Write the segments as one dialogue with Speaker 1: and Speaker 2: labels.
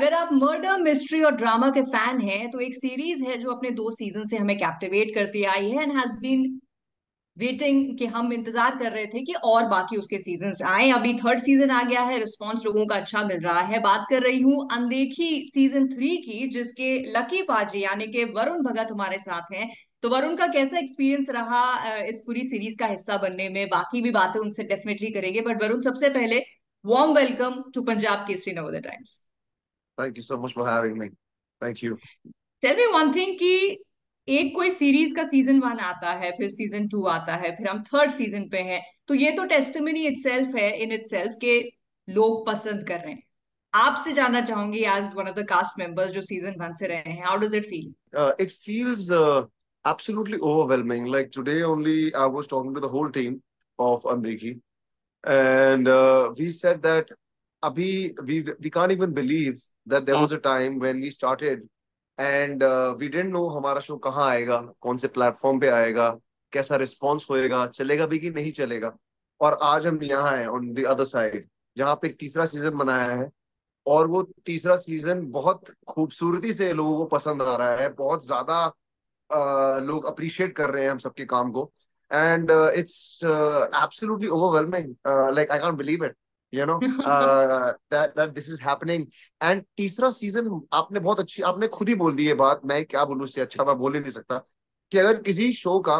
Speaker 1: अगर आप murder mystery और ड्रामा के फैन हैं तो एक सीरीज है जो अपने 2 सीजन से हमें कैप्टिवेट करती आई है एंड हैज बीन वेटिंग कि हम इंतजार कर रहे थे कि और बाकी उसके सीजन्स आए। अभी थर्ड सीजन आ गया है, रिस्पॉन्स लोगों का अच्छा मिल रहा है। बात कर रही हूँ अनदेखी सीजन 3 की, जिसके लकी पाजी यानी कि वरुण भगत हमारे साथ हैं। तो वरुण का कैसा एक्सपीरियंस रहा इस पूरी सीरीज का हिस्सा बनने में, बाकी भी बातें उनसे डेफिनेटली करेंगे। बट वरुण, सबसे पहले warm welcome to Punjab Kesari Navodaya Times.
Speaker 2: Thank you so much for having me. Thank you.
Speaker 1: Tell me one thing कि एक कोई सीरीज का सीजन 1 आता है, फिर सीजन 2 आता है, फिर हम थर्ड सीजन पे हैं, तो ये तो टेस्टिमनी इटसेल्फ है इन इटसेल्फ के लोग पसंद कर रहे हैं। आपसे जानना चाहूंगी as one of the cast members जो सीजन 1 से रहे हैं, how does it feel?
Speaker 2: It feels absolutely overwhelming. Like today only, I was talking to the whole team of Andeki, and we said that we can't even believe that there was a time when we started and we didn't know हमारा show कहाँ आएगा, कौन से platform पे आएगा, कैसा response होएगा, चलेगा भी कि नहीं चलेगा। और आज हम यहाँ हैं ऑन द अदर साइड, जहाँ पे तीसरा सीजन बनाया है। और वो तीसरा सीजन बहुत खूबसूरती से लोगों को पसंद आ रहा है, बहुत ज्यादा लोग अप्रिशिएट कर रहे हैं हम सबके काम को। And it's absolutely overwhelming, like I can't believe it, you know, that that this is happening. And तीसरा सीजन, आपने बहुत अच्छी, आपने खुद ही बोल दी ये बात, मैं क्या बोलूं इससे अच्छा मैं बोल ही नहीं सकता, कि अगर किसी शो का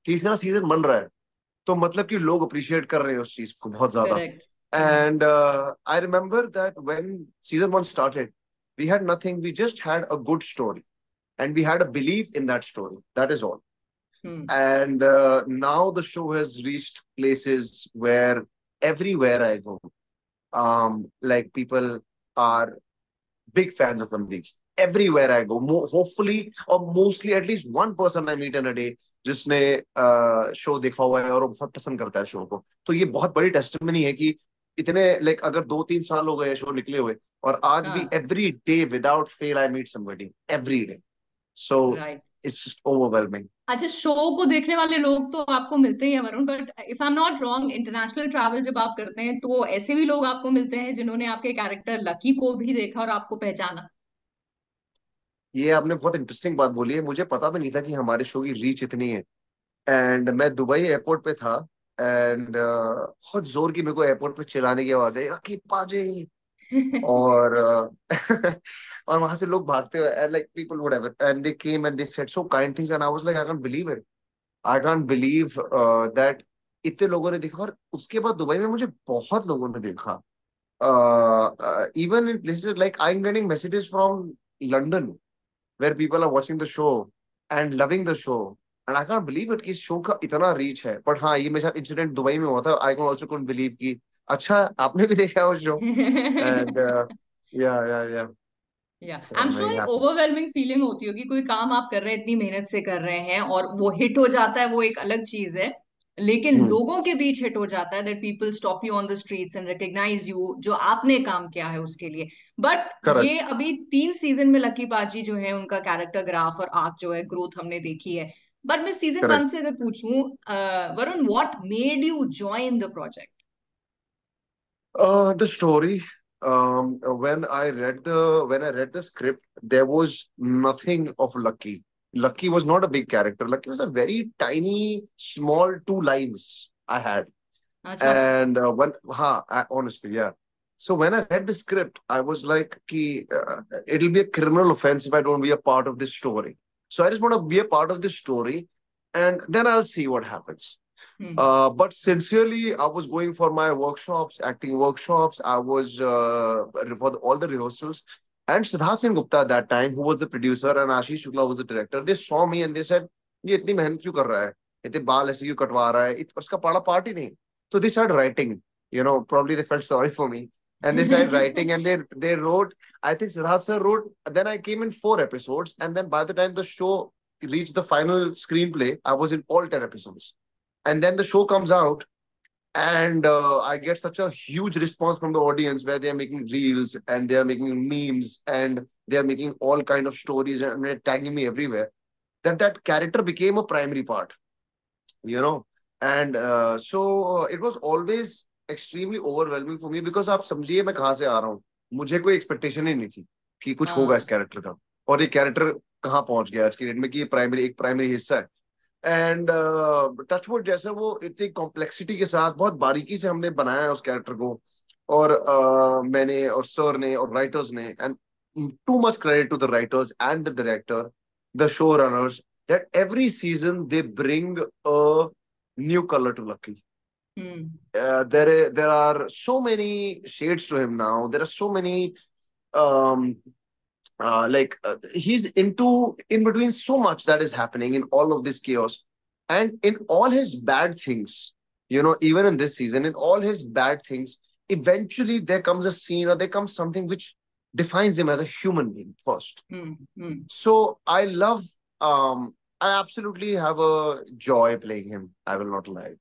Speaker 2: तीसरा सीजन बन रहा है तो मतलब कि लोग अप्रिशिएट कर रहे हैं उस चीज को बहुत ज्यादा।
Speaker 1: Correct.
Speaker 2: And I remember that when season 1 started, we had nothing. We just had a good story, and we had a belief in that story. That is all.
Speaker 1: Hmm.
Speaker 2: And now the show has reached places where everywhere I go, like people are big fans of Andiki. Everywhere I go, hopefully or mostly at least one person I meet in a day जिसने show देखा हुआ है और वो बहुत पसंद करता है शो को। तो ये बहुत बड़ी टेस्टिमनी है कि इतने, लाइक, अगर 2-3 साल हो गए शो निकले हुए, और आज भी
Speaker 1: हाँ।
Speaker 2: Every day without fail I meet somebody every day. So
Speaker 1: right.
Speaker 2: It's just overwhelming.
Speaker 1: अच्छा, शो को देखने वाले लोग तो आपको मिलते ही हैं Varun, but if I am not wrong, international travel जब आप करते हैं तो ऐसे भी लोग आपको मिलते हैं जिन्होंने आपके कैरेक्टर लकी को भी देखा और आपको पहचाना।
Speaker 2: ये आपने बहुत इंटरेस्टिंग बात बोली है, मुझे पता भी नहीं था कि हमारे शो की रीच इतनी है। एंड मैं दुबई एयरपोर्ट पे था, एंड बहुत जोर की मेरे को एयरपोर्ट पे चिल्लाने की आवाज है, रकी पाजी। और और वहां से लोग भागते हुए, and like people whatever, and they came and they said so kind things, and I was like I can't believe it, I can't believe that इतने लोगों ने देखा। और उसके बाद दुबई में मुझे बहुत लोगों ने देखा, even in places like I am getting messages from London where people are watching the show and loving the show, and I can't believe it कि इस शो का इतना रीच है। बट हाँ, ये मेरे साथ इंसिडेंट दुबई में हुआ था, I can also couldn't believe कि अच्छा आपने भी देखा है वो शो। एंड या
Speaker 1: या आई
Speaker 2: सो
Speaker 1: एम
Speaker 2: मैं
Speaker 1: श्योर
Speaker 2: हैप्पी।
Speaker 1: ओवरवेलमिंग फीलिंग होती होगी, कोई काम आप कर रहे हैं, इतनी मेहनत से कर रहे हैं और वो हिट हो जाता है, वो एक अलग चीज है। लेकिन
Speaker 2: हम्म।
Speaker 1: लोगों के बीच हिट हो जाता है, that people stop you on the streets and recognise you, जो आपने काम किया है उसके लिए। बट ये
Speaker 2: करेक्ट।
Speaker 1: अभी 3 सीजन में लकी बाजी जो है उनका कैरेक्टर ग्राफ और आर्क जो है, ग्रोथ हमने देखी है। बट मैं सीजन 1
Speaker 2: करेक्ट।
Speaker 1: से अगर पूछूं, Varun, what made you join the project?
Speaker 2: The story. When I read the script, there was nothing of Lucky. Lucky was not a big character. Lucky was a very tiny, small 2 lines I had.
Speaker 1: अच्छा।
Speaker 2: And honestly, yeah. So when I read the script, I was like, ki, it'll be a criminal offense if I don't be a part of this story. So I just want to be a part of this story, and then I'll see what happens.
Speaker 1: Hmm.
Speaker 2: But sincerely, I was going for my workshops, acting workshops. I was for all the rehearsals. And Siddharth Singh Gupta at that time, who was the producer, and Ashish Shukla was the director, they saw me and they said, ये इतनी मेहनत क्यों कर रहा है, इतने बाल ऐसे क्यों कटवा रहा है, उसका पाड़ा पार्ट ही नहीं। So they started writing, probably they felt sorry for me. And they started writing, and they wrote, I think Siddharth sir wrote, then I came in 4 episodes, and then by the time the show reached the final screenplay, I was in all 10 episodes. And then the show comes out, and I get such a huge response from the audience where they are making reels and they are making memes and they are making all kind of stories and they're tagging me everywhere, that character became a primary part, you know. And so it was always extremely overwhelming for me, because आप समझिए मैं कहाँ से आ रहा हूँ। मुझे कोई expectation ही नहीं थी कि कुछ होगा इस
Speaker 1: हाँ।
Speaker 2: कैरेक्टर का, और ये कैरेक्टर कहाँ पहुंच गया आज की डेट में कि ये प्राइमरी हिस्सा है। एंड टचवुड जैसे वो इतनी कॉम्प्लेक्सिटी के साथ बहुत बारीकी से हमने बनाया है उस कैरेक्टर को, और मैंने और सर ने और राइटर्स ने, and too much credit to the writers and the director, the show runners, that every season they bring a new colour to lucky.
Speaker 1: Hmm.
Speaker 2: There are so many shades to him now. There are so many um, he's into in between so much that is happening in all of this chaos, and in all his bad things, even in this season, in all his bad things, eventually there comes a scene or there comes something which defines him as a human being first.
Speaker 1: Hmm. Hmm.
Speaker 2: So I love, I absolutely have a joy playing him, I will not lie.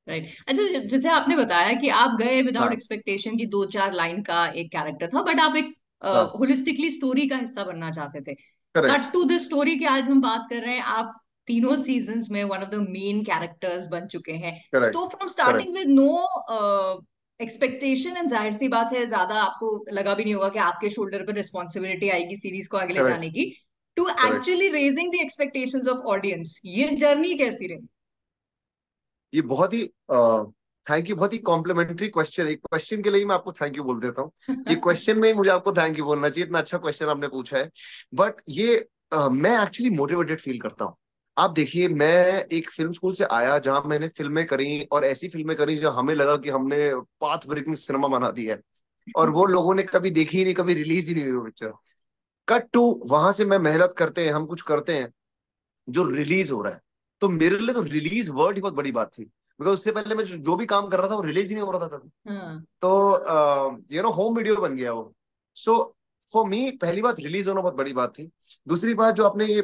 Speaker 1: Right. अच्छा, जैसे आपने बताया कि आप गए without
Speaker 2: हाँ.
Speaker 1: Expectation की 2-4 line का एक कैरेक्टर था, बट आप एक
Speaker 2: हाँ.
Speaker 1: होलिस्टिकली स्टोरी का हिस्सा बनना चाहते थे। Cut
Speaker 2: Correct.
Speaker 1: To the story की आज हम बात कर रहे हैं, आप तीनों सीजन्स में one of the main characters बन चुके हैं।
Speaker 2: Correct.
Speaker 1: तो from
Speaker 2: Correct.
Speaker 1: Starting with no expectation, and जाहिर सी बात है ज्यादा आपको लगा भी नहीं होगा कि आपके शोल्डर पर रिस्पॉन्सिबिलिटी आएगी सीरीज को आगे ले
Speaker 2: Correct.
Speaker 1: जाने की, to
Speaker 2: Correct.
Speaker 1: Actually raising the expectations of audience, ये जर्नी कैसी रही?
Speaker 2: ये बहुत ही थैंक यू, बहुत ही कॉम्प्लीमेंट्री क्वेश्चन है। क्वेश्चन के लिए ही मैं आपको थैंक यू बोल देता हूँ। ये क्वेश्चन में ही मुझे आपको थैंक यू बोलना चाहिए, इतना अच्छा क्वेश्चन आपने पूछा है। बट ये मैं एक्चुअली मोटिवेटेड फील करता हूँ। आप देखिए, मैं एक फिल्म स्कूल से आया जहां मैंने फिल्में करी, और ऐसी फिल्में करी जो हमें लगा कि हमने पाथ ब्रेकिंग सिनेमा बना दी है, और वो लोगों ने कभी देखी ही नहीं, कभी रिलीज ही नहीं हुई वो पिक्चर। कट टू वहां से मैं मेहनत करते हैं, हम कुछ करते हैं जो रिलीज हो रहा है। तो मेरे लिए तो रिलीज वर्ड ही बहुत बड़ी बात थी, बिकॉज उससे पहले मैं जो भी काम कर रहा था वो रिलीज ही नहीं हो रहा था तभी।
Speaker 1: हाँ।
Speaker 2: तो होम वीडियो बन गया वो। सो फॉर मी पहली बात रिलीज होना बहुत बड़ी बात थी। दूसरी बात जो आपने ये,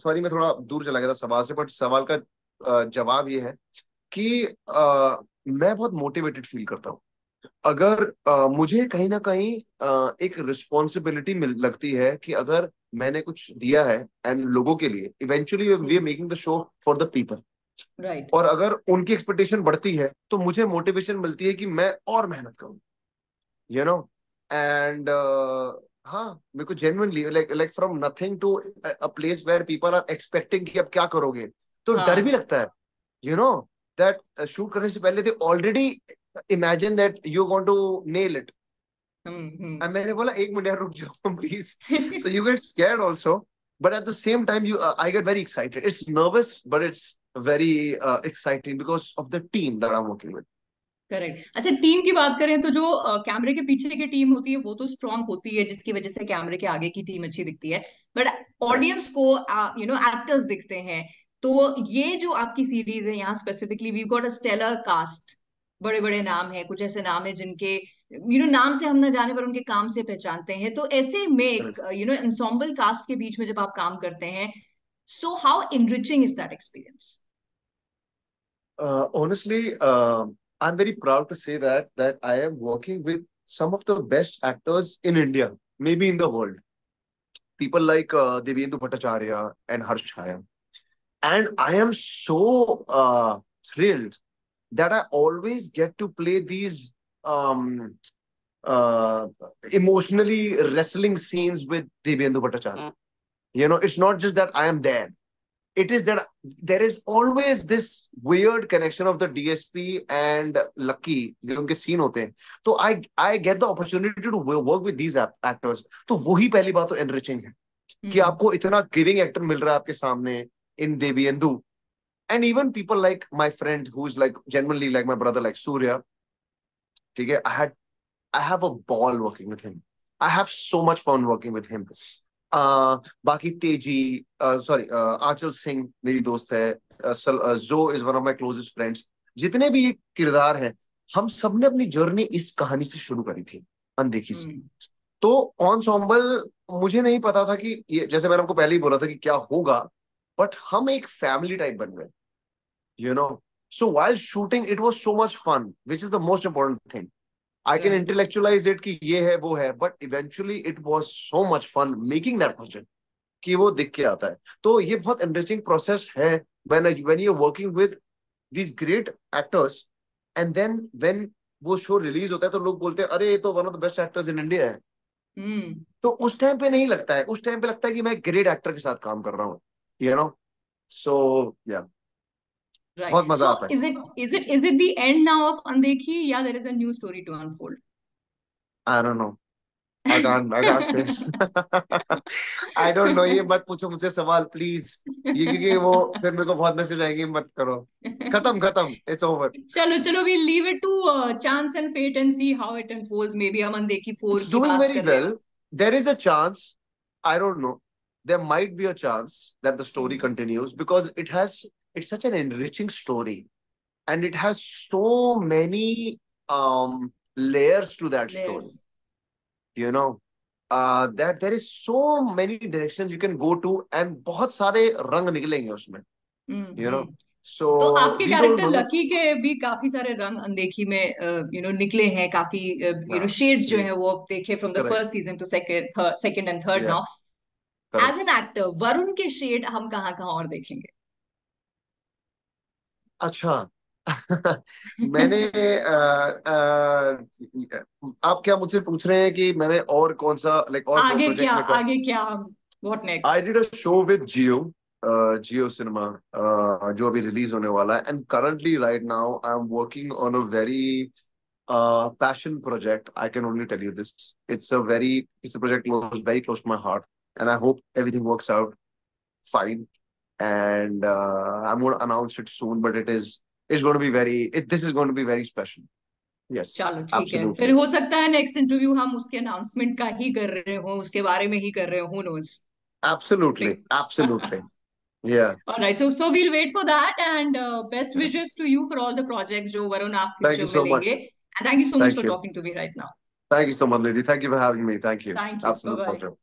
Speaker 2: सॉरी मैं थोड़ा दूर चला गया था सवाल से, बट सवाल का जवाब ये है कि मैं बहुत मोटिवेटेड फील करता हूँ। अगर मुझे कहीं ना कहीं एक रिस्पॉन्सिबिलिटी मिल लगती है कि अगर मैंने कुछ दिया है एंड लोगों के लिए, eventually we are making the show for the people,
Speaker 1: right.
Speaker 2: और अगर उनकी एक्सपेक्टेशन बढ़ती है तो मुझे मोटिवेशन मिलती है कि मैं और मेहनत करूं, यू नो। एंड हाँ, मेरे को genuinely like like from nothing to a place where people are expecting कि अब क्या करोगे, तो डर भी
Speaker 1: हाँ।
Speaker 2: लगता है, यू नो, दैट शूट करने से पहले they already imagine that you want to nail it.
Speaker 1: Hmm. Hmm.
Speaker 2: And मैंने बोला एक मिनट यार रुक जाओ please. So you get scared also, but at the same time I get very excited. It's nervous, but it's very exciting because of the team that I'm working with.
Speaker 1: Correct. अच्छा, team की बात करें तो जो कैमरे के पीछे की टीम होती है वो तो स्ट्रांग होती है, जिसकी वजह से कैमरे के आगे की टीम अच्छी दिखती है, बट
Speaker 2: Correct.
Speaker 1: ऑडियंस को एक्टर्स दिखते हैं। तो ये जो आपकी सीरीज है, यहाँ specifically we got a stellar cast, बड़े बड़े नाम है, कुछ ऐसे नाम है जिनके नाम से हम ना जाने पर उनके काम से पहचानते हैं। तो ऐसे में एक
Speaker 2: Correct.
Speaker 1: एंसॉम्बल कास्ट के बीच में जब आप काम करते हैं, so how enriching is that experience?
Speaker 2: Honestly, I'm very proud to say that I am working with some of the best actors in India, maybe in the world. People like Devyendu Bhattacharya and Harsh Chaya. And I am so thrilled that I always get to play these um, uh, emotionally wrestling scenes with Devyendu Bhattacharya. It's not just that I am there. It is that there is always this weird connection of the DSP and Lucky जो उनके scene होते हैं, तो I get the opportunity to work with these actors. तो वही पहली बात तो enriching है कि
Speaker 1: हम्म।
Speaker 2: आपको इतना गिविंग एक्टर मिल रहा है आपके सामने in Devyendu, and even people like my friend who is like genuinely like my brother like Surya. ठीक है, I have a ball working with him. I have so much fun working with him. बाकी तेजी, sorry आंचल सिंह मेरी दोस्त है, जो is one of my closest friends. जितने भी ये किरदार हैं, हम सब ने अपनी जर्नी इस कहानी से शुरू करी थी, अनदेखी से।
Speaker 1: हम्म।
Speaker 2: तो ensemble मुझे नहीं पता था कि ये, जैसे मैंने आपको पहले ही बोला था कि क्या होगा, बट हम एक फैमिली टाइप बन गए, you know. So while shooting it was so much fun, which is the most important thing. I can
Speaker 1: right.
Speaker 2: intellectualize it कि ये है वो है, but eventually it was so much fun making that project कि वो दिख के आता है। तो ये बहुत इंटरेस्टिंग प्रोसेस है when you're working with these great actors, and then when वो शो रिलीज होता है तो लोग बोलते हैं अरे ये तो one of the best actors in India है।
Speaker 1: हम्म।
Speaker 2: तो उस टाइम पे नहीं लगता है, उस टाइम पे लगता है कि मैं ग्रेट एक्टर के साथ काम कर रहा हूँ, यू नो। सो या
Speaker 1: राइट,
Speaker 2: बहुत मजा
Speaker 1: सो
Speaker 2: आता है।
Speaker 1: Is it the end now of Undekhi, या there is a new story to unfold?
Speaker 2: I don't know, I can't say. I don't know, ये मत पूछो मुझसे सवाल प्लीज। ये क्योंकि वो फिर मेरे को बहुत मैसेज आएंगे, मत करो। खत्म खत्म, इट्स ओवर।
Speaker 1: चलो चलो, we leave it to chance and fate and see how it unfolds. Maybe हम अनदेखी फोर
Speaker 2: It's
Speaker 1: की
Speaker 2: doing
Speaker 1: बात
Speaker 2: very
Speaker 1: कर रहे
Speaker 2: well.
Speaker 1: हो।
Speaker 2: There is a chance, I don't know, there might be a chance that the story
Speaker 1: hmm.
Speaker 2: continues because it's such an enriching story, and it has so many layers to that story,
Speaker 1: Yes.
Speaker 2: you know, that there is so many directions you can go to, and बहुत सारे रंग निकलेंगे उसमें, you know.
Speaker 1: हम्म। तो
Speaker 2: So
Speaker 1: आपके
Speaker 2: we don't
Speaker 1: character
Speaker 2: know.
Speaker 1: Lucky के भी काफी सारे रंग अनदेखी में निकले हैं, काफी
Speaker 2: हाँ,
Speaker 1: शेड्स जो
Speaker 2: yeah,
Speaker 1: है वो देखे from the
Speaker 2: correct,
Speaker 1: first season to second and third
Speaker 2: yeah,
Speaker 1: now. As
Speaker 2: correct.
Speaker 1: An actor Varun के शेड हम कहाँ कहाँ और देखेंगे?
Speaker 2: अच्छा। मैंने आप क्या मुझसे पूछ रहे हैं कि मैंने और कौन सा लाइक और
Speaker 1: आगे क्या,
Speaker 2: प्रोजेक्ट्स में क्या।
Speaker 1: आगे क्या, what
Speaker 2: I
Speaker 1: next?
Speaker 2: Did a show with Jio, Jio cinema, जो अभी रिलीज होने वाला है, and currently right now I am working on a very passion project. I can only tell you this. It's a project close, very close to my heart, and I hope everything works out fine. And I'm going to announce it soon, but it's going to be this is going to be very special. Yes,
Speaker 1: चलो ठीक है, फिर
Speaker 2: absolutely,
Speaker 1: हो सकता है next interview हम उसके announcement का ही कर रहे हो, उसके बारे में ही कर रहे हो, who knows.
Speaker 2: absolutely, absolutely. Yeah.
Speaker 1: Alright, so we'll wait for that, and best wishes to you for all the projects जो वरुण आप
Speaker 2: Thank you
Speaker 1: फ्यूचर में
Speaker 2: so
Speaker 1: लेंगे,
Speaker 2: much.
Speaker 1: And thank you so much
Speaker 2: Thank
Speaker 1: for
Speaker 2: you.
Speaker 1: Talking to me right now.
Speaker 2: Thank you so much, Nidhi. Thank you for having me. Thank you.
Speaker 1: Thank you, bye
Speaker 2: Absolute
Speaker 1: bye.
Speaker 2: pleasure.